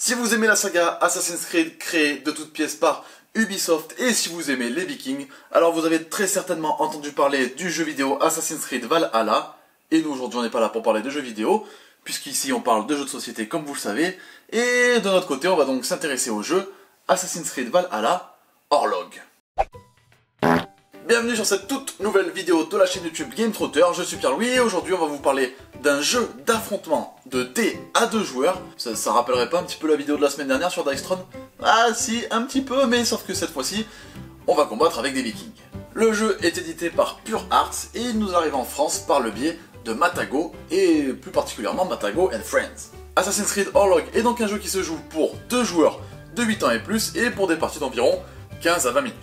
Si vous aimez la saga Assassin's Creed créée de toutes pièces par Ubisoft et si vous aimez les Vikings, alors vous avez très certainement entendu parler du jeu vidéo Assassin's Creed Valhalla. Et nous aujourd'hui on n'est pas là pour parler de jeux vidéo, puisqu'ici on parle de jeux de société comme vous le savez. Et de notre côté on va donc s'intéresser au jeu Assassin's Creed Valhalla Orlog. Bienvenue sur cette toute nouvelle vidéo de la chaîne YouTube Game Trotter, je suis Pierre-Louis et aujourd'hui on va vous parler d'un jeu d'affrontement de dés à deux joueurs. Ça rappellerait pas un petit peu la vidéo de la semaine dernière sur Dice Throne? Ah si, un petit peu, mais sauf que cette fois-ci, on va combattre avec des vikings. Le jeu est édité par Pure Arts et il nous arrive en France par le biais de Matago et plus particulièrement Matago and Friends. Assassin's Creed Orlog est donc un jeu qui se joue pour deux joueurs de 8 ans et plus et pour des parties d'environ 15 à 20 minutes.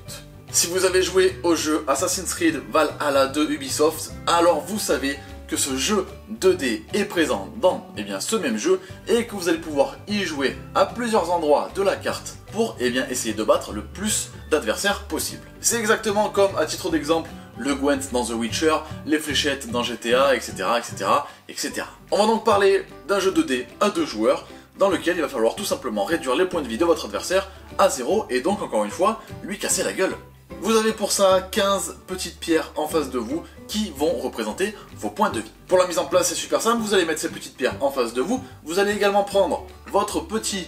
Si vous avez joué au jeu Assassin's Creed Valhalla de Ubisoft, alors vous savez que ce jeu 2D est présent dans ce même jeu et que vous allez pouvoir y jouer à plusieurs endroits de la carte pour essayer de battre le plus d'adversaires possible. C'est exactement comme, à titre d'exemple, le Gwent dans The Witcher, les fléchettes dans GTA, etc., etc., etc. On va donc parler d'un jeu 2D à deux joueurs dans lequel il va falloir tout simplement réduire les points de vie de votre adversaire à 0 et donc encore une fois lui casser la gueule. Vous avez pour ça 15 petites pierres en face de vous qui vont représenter vos points de vie. Pour la mise en place, c'est super simple, vous allez mettre ces petites pierres en face de vous. Vous allez également prendre votre petit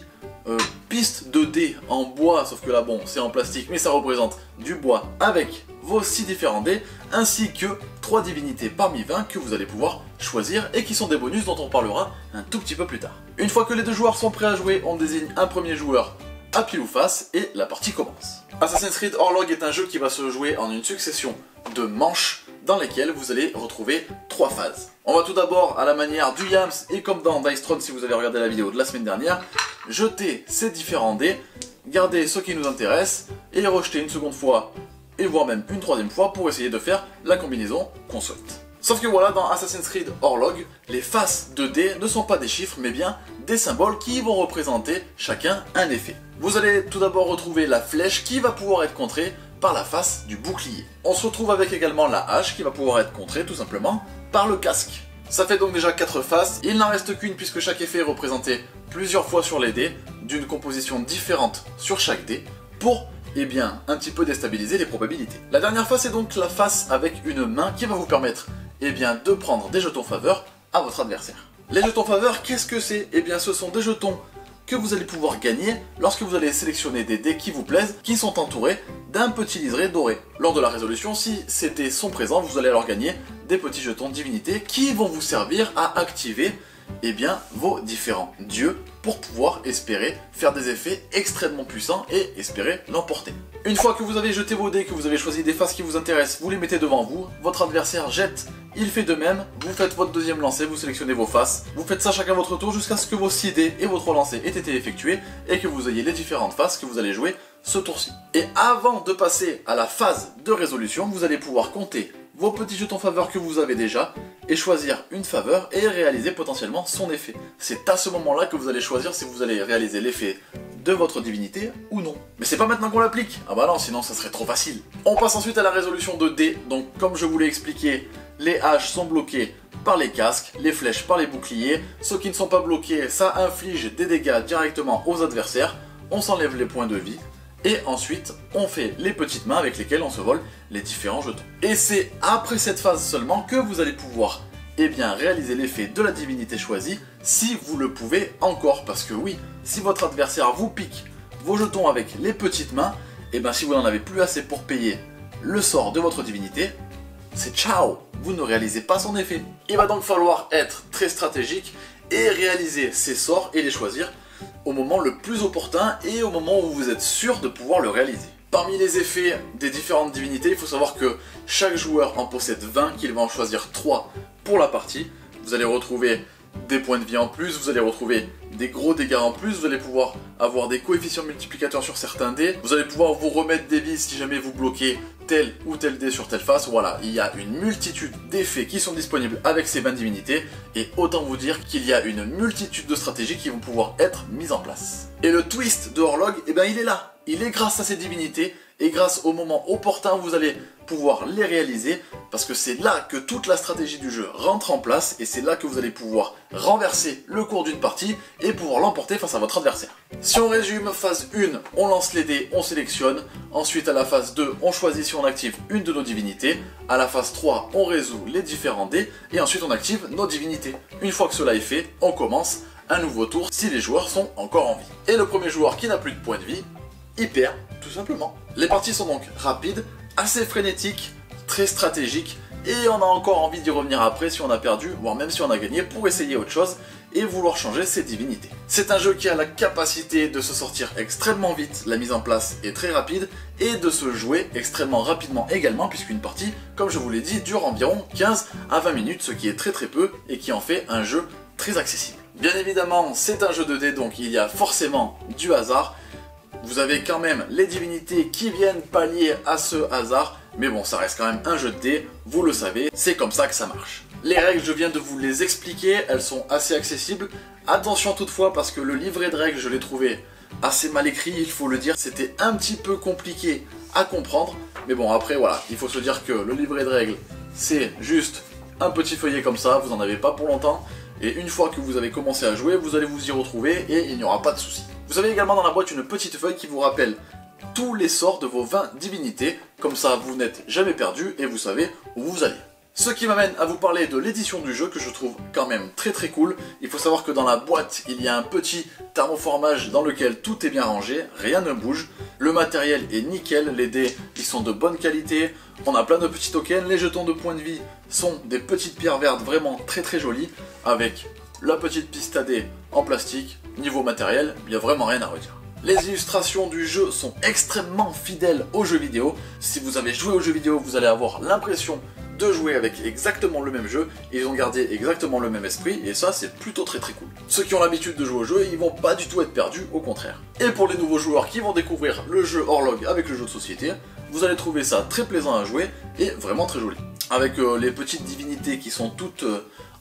piste de dés en bois, sauf que là bon, c'est en plastique, mais ça représente du bois avec vos 6 différents dés, ainsi que 3 divinités parmi 20 que vous allez pouvoir choisir et qui sont des bonus dont on parlera un tout petit peu plus tard. Une fois que les deux joueurs sont prêts à jouer, on désigne un premier joueur à pile ou face et la partie commence. Assassin's Creed Orlog est un jeu qui va se jouer en une succession de manches dans lesquelles vous allez retrouver 3 phases. On va tout d'abord, à la manière du Yams et comme dans Dice Throne si vous avez regardé la vidéo de la semaine dernière, jeter ces différents dés, garder ceux qui nous intéressent et les rejeter une seconde fois et voire même une troisième fois pour essayer de faire la combinaison qu'on souhaite. Sauf que voilà, dans Assassin's Creed Orlog, les faces de dés ne sont pas des chiffres mais bien des symboles qui vont représenter chacun un effet. Vous allez tout d'abord retrouver la flèche qui va pouvoir être contrée par la face du bouclier. On se retrouve avec également la hache qui va pouvoir être contrée tout simplement par le casque. Ça fait donc déjà 4 faces, il n'en reste qu'une puisque chaque effet est représenté plusieurs fois sur les dés, d'une composition différente sur chaque dé, pour un petit peu déstabiliser les probabilités. La dernière face est donc la face avec une main qui va vous permettre de prendre des jetons faveur à votre adversaire. Les jetons faveur, qu'est-ce que c'est? Ce sont des jetons que vous allez pouvoir gagner lorsque vous allez sélectionner des dés qui vous plaisent, qui sont entourés d'un petit liseré doré. Lors de la résolution, si ces dés sont présents, vous allez alors gagner des petits jetons divinité qui vont vous servir à activer vos différents dieux pour pouvoir espérer faire des effets extrêmement puissants et espérer l'emporter. Une fois que vous avez jeté vos dés, que vous avez choisi des faces qui vous intéressent, vous les mettez devant vous, votre adversaire jette, il fait de même, vous faites votre deuxième lancer, vous sélectionnez vos faces, vous faites ça chacun votre tour jusqu'à ce que vos 6 dés et vos 3 lancers aient été effectués et que vous ayez les différentes faces que vous allez jouer ce tour-ci. Et avant de passer à la phase de résolution, vous allez pouvoir compter vos petits jetons faveur que vous avez déjà et choisir une faveur et réaliser potentiellement son effet. C'est à ce moment-là que vous allez choisir si vous allez réaliser l'effet de votre divinité ou non. Mais c'est pas maintenant qu'on l'applique. Ah bah non, sinon ça serait trop facile. On passe ensuite à la résolution de dés. Donc comme je vous l'ai expliqué, les haches sont bloquées par les casques, les flèches par les boucliers. Ceux qui ne sont pas bloqués, ça inflige des dégâts directement aux adversaires. On s'enlève les points de vie. Et ensuite, on fait les petites mains avec lesquelles on se vole les différents jetons. Et c'est après cette phase seulement que vous allez pouvoir réaliser l'effet de la divinité choisie, si vous le pouvez encore. Parce que oui, si votre adversaire vous pique vos jetons avec les petites mains, si vous n'en avez plus assez pour payer le sort de votre divinité, c'est ciao, vous ne réalisez pas son effet. Il va donc falloir être très stratégique et réaliser ces sorts et les choisir au moment le plus opportun et au moment où vous êtes sûr de pouvoir le réaliser. Parmi les effets des différentes divinités, il faut savoir que chaque joueur en possède 20, qu'il va en choisir 3 pour la partie. Vous allez retrouver des points de vie en plus, vous allez retrouver des gros dégâts en plus, vous allez pouvoir avoir des coefficients multiplicateurs sur certains dés, vous allez pouvoir vous remettre des vies si jamais vous bloquez tel ou tel dé sur telle face. Voilà, il y a une multitude d'effets qui sont disponibles avec ces 20 divinités, et autant vous dire qu'il y a une multitude de stratégies qui vont pouvoir être mises en place. Et le twist de Orlog, il est là. Il est grâce à ces divinités, et grâce au moment opportun, vous allez pouvoir les réaliser, parce que c'est là que toute la stratégie du jeu rentre en place, et c'est là que vous allez pouvoir renverser le cours d'une partie, et pouvoir l'emporter face à votre adversaire. Si on résume, phase 1, on lance les dés, on sélectionne. Ensuite, à la phase 2, on choisit si on active une de nos divinités. À la phase 3, on résout les différents dés, et ensuite on active nos divinités. Une fois que cela est fait, on commence un nouveau tour si les joueurs sont encore en vie. Et le premier joueur qui n'a plus de points de vie, il perd, tout simplement. Les parties sont donc rapides, assez frénétiques, très stratégiques, et on a encore envie d'y revenir après si on a perdu, voire même si on a gagné, pour essayer autre chose et vouloir changer ses divinités. C'est un jeu qui a la capacité de se sortir extrêmement vite, la mise en place est très rapide, et de se jouer extrêmement rapidement également, puisqu'une partie, comme je vous l'ai dit, dure environ 15 à 20 minutes, ce qui est très peu, et qui en fait un jeu très accessible. Bien évidemment, c'est un jeu de dés, donc il y a forcément du hasard. Vous avez quand même les divinités qui viennent pallier à ce hasard, mais bon, ça reste quand même un jeu de dés, vous le savez, c'est comme ça que ça marche. Les règles, je viens de vous les expliquer, elles sont assez accessibles. Attention toutefois, parce que le livret de règles, je l'ai trouvé assez mal écrit, il faut le dire. C'était un petit peu compliqué à comprendre, mais bon, après, voilà, il faut se dire que le livret de règles, c'est juste un petit feuillet comme ça, vous n'en avez pas pour longtemps. Et une fois que vous avez commencé à jouer, vous allez vous y retrouver et il n'y aura pas de souci. Vous avez également dans la boîte une petite feuille qui vous rappelle tous les sorts de vos 20 divinités. Comme ça, vous n'êtes jamais perdu et vous savez où vous allez. Ce qui m'amène à vous parler de l'édition du jeu que je trouve quand même très cool. Il faut savoir que dans la boîte, il y a un petit thermoformage dans lequel tout est bien rangé, rien ne bouge. Le matériel est nickel, les dés ils sont de bonne qualité. On a plein de petits tokens, les jetons de points de vie sont des petites pierres vertes vraiment très jolies, avec la petite piste à dés en plastique. Niveau matériel, il n'y a vraiment rien à redire. Les illustrations du jeu sont extrêmement fidèles aux jeux vidéo. Si vous avez joué aux jeux vidéo, vous allez avoir l'impression de jouer avec exactement le même jeu, ils ont gardé exactement le même esprit, et ça c'est plutôt très cool. Ceux qui ont l'habitude de jouer au jeu, ils vont pas du tout être perdus, au contraire. Et pour les nouveaux joueurs qui vont découvrir le jeu Horlog avec le jeu de société, vous allez trouver ça très plaisant à jouer, et vraiment très joli. Avec les petites divinités qui sont toutes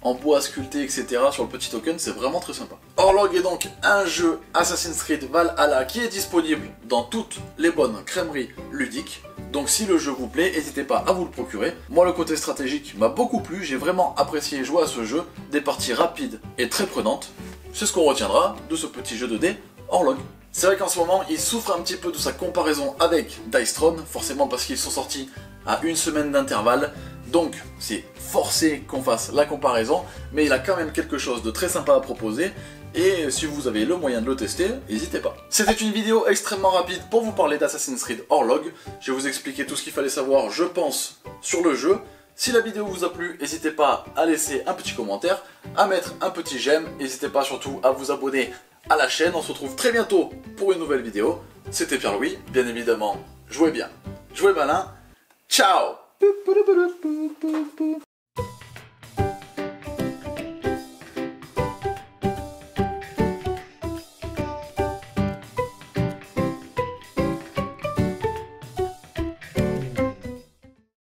en bois sculpté, etc. sur le petit token, c'est vraiment très sympa. Horlog est donc un jeu Assassin's Creed Valhalla qui est disponible dans toutes les bonnes crèmeries ludiques. Donc si le jeu vous plaît, n'hésitez pas à vous le procurer. Moi le côté stratégique m'a beaucoup plu, j'ai vraiment apprécié jouer à ce jeu, des parties rapides et très prenantes. C'est ce qu'on retiendra de ce petit jeu de dés Horlog. C'est vrai qu'en ce moment il souffre un petit peu de sa comparaison avec Dice Throne, forcément parce qu'ils sont sortis à une semaine d'intervalle. Donc c'est forcé qu'on fasse la comparaison, mais il a quand même quelque chose de très sympa à proposer. Et si vous avez le moyen de le tester, n'hésitez pas. C'était une vidéo extrêmement rapide pour vous parler d'Assassin's Creed Horlog. Je vais vous expliquer tout ce qu'il fallait savoir, je pense, sur le jeu. Si la vidéo vous a plu, n'hésitez pas à laisser un petit commentaire, à mettre un petit j'aime. N'hésitez pas surtout à vous abonner à la chaîne. On se retrouve très bientôt pour une nouvelle vidéo. C'était Pierre-Louis, bien évidemment. Jouez bien, jouez malin. Ciao!